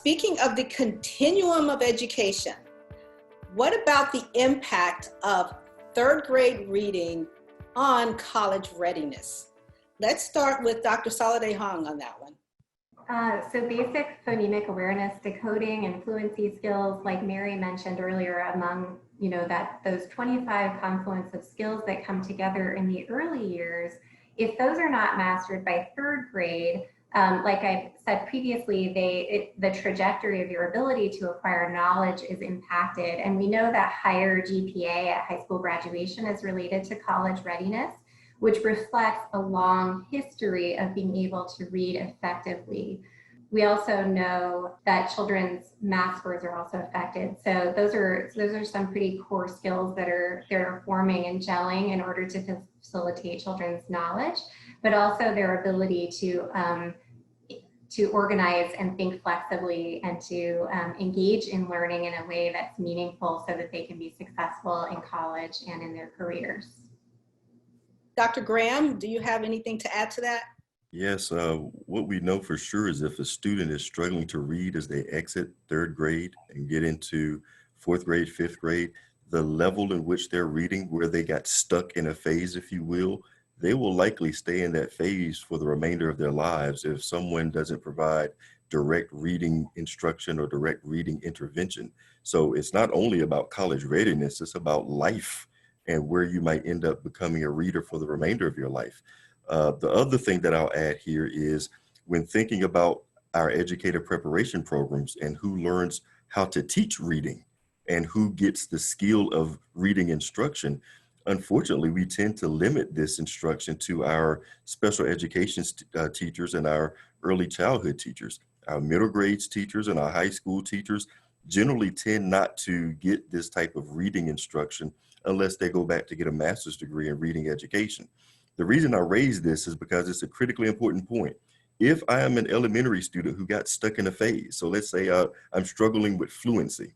Speaking of the continuum of education, what about the impact of third grade reading on college readiness? Let's start with Dr. Soliday Hong on that one. So basic phonemic awareness, decoding, and fluency skills, like Mary mentioned earlier, among those 25 confluence of skills that come together in the early years, if those are not mastered by third grade, like I said previously, the trajectory of your ability to acquire knowledge is impacted. And we know that higher GPA at high school graduation is related to college readiness, which reflects a long history of being able to read effectively. We also know that children's math scores are also affected. So those are some pretty core skills that they're forming and gelling in order to facilitate children's knowledge, but also their ability to organize and think flexibly and to engage in learning in a way that's meaningful so that they can be successful in college and in their careers. Dr. Graham, do you have anything to add to that? Yes, what we know for sure is if a student is struggling to read as they exit third grade and get into fourth grade, fifth grade, the level in which they're reading, where they got stuck in a phase, if you will, they will likely stay in that phase for the remainder of their lives if someone doesn't provide direct reading instruction or direct reading intervention. So it's not only about college readiness, it's about life and where you might end up becoming a reader for the remainder of your life. The other thing that I'll add here is when thinking about our educator preparation programs and who learns how to teach reading and who gets the skill of reading instruction, unfortunately, we tend to limit this instruction to our special education teachers and our early childhood teachers. Our middle grades teachers and our high school teachers generally tend not to get this type of reading instruction unless they go back to get a master's degree in reading education. The reason I raise this is because it's a critically important point. If I am an elementary student who got stuck in a phase, so let's say I'm struggling with fluency.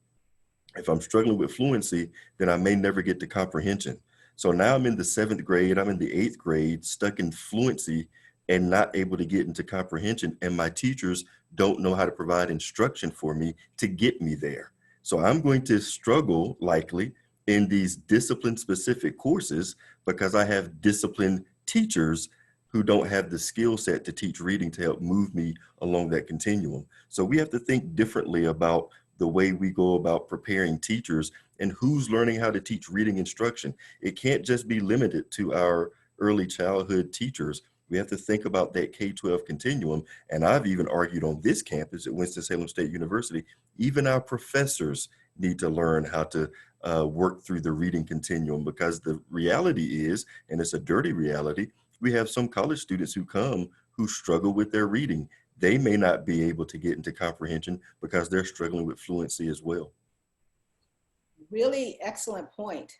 If I'm struggling with fluency, then I may never get to comprehension. So now I'm in the 7th grade, I'm in the 8th grade, stuck in fluency and not able to get into comprehension. And my teachers don't know how to provide instruction for me to get me there. So I'm going to struggle likely in these discipline-specific courses because I have disciplined teachers who don't have the skill set to teach reading to help move me along that continuum. So we have to think differently about the way we go about preparing teachers and who's learning how to teach reading instruction. It can't just be limited to our early childhood teachers. We have to think about that K-12 continuum. And I've even argued on this campus at Winston-Salem State University, even our professors need to learn how to work through the reading continuum, because the reality is, and it's a dirty reality, we have some college students who come who struggle with their reading. They may not be able to get into comprehension because they're struggling with fluency as well. Really excellent point.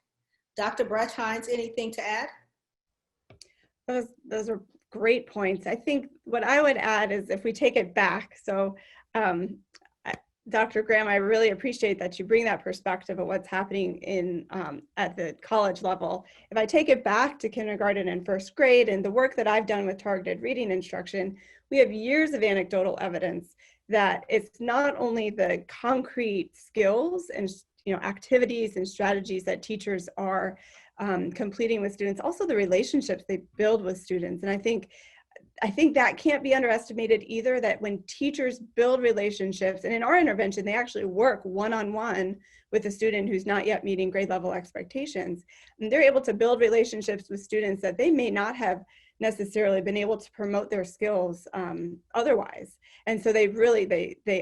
Dr. Brecht-Hines, anything to add? Those are great points. I think what I would add is if we take it back, so Dr. Graham, I really appreciate that you bring that perspective of what's happening in at the college level. If I take it back to kindergarten and first grade and the work that I've done with targeted reading instruction, we have years of anecdotal evidence that it's not only the concrete skills and activities and strategies that teachers are completing with students, also the relationships they build with students. And I think that can't be underestimated either, that when teachers build relationships, and in our intervention, they actually work one-on-one with a student who's not yet meeting grade level expectations, and they're able to build relationships with students that they may not have necessarily been able to promote their skills otherwise. And so they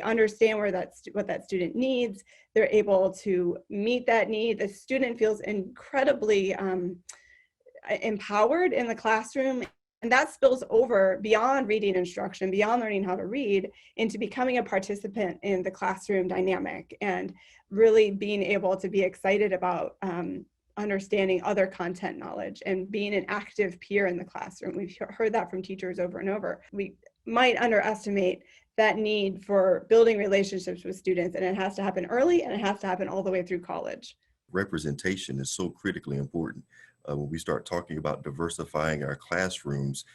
understand what that student needs. They're able to meet that need. The student feels incredibly empowered in the classroom. And that spills over beyond reading instruction, beyond learning how to read, into becoming a participant in the classroom dynamic and really being able to be excited about understanding other content knowledge and being an active peer in the classroom. We've heard that from teachers over and over. We might underestimate that need for building relationships with students, and it has to happen early and it has to happen all the way through college. Representation is so critically important. When we start talking about diversifying our classrooms,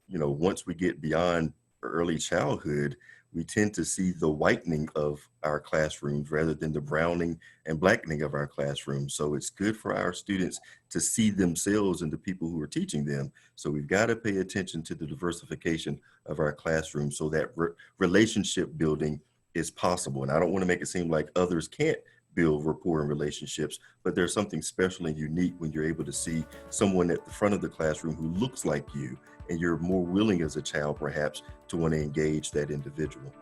once we get beyond early childhood, we tend to see the whitening of our classrooms rather than the browning and blackening of our classrooms. So it's good for our students to see themselves and the people who are teaching them. So we've got to pay attention to the diversification of our classrooms so that relationship building is possible. And I don't want to make it seem like others can't build rapport and relationships, but there's something special and unique when you're able to see someone at the front of the classroom who looks like you, and you're more willing as a child perhaps to want to engage that individual.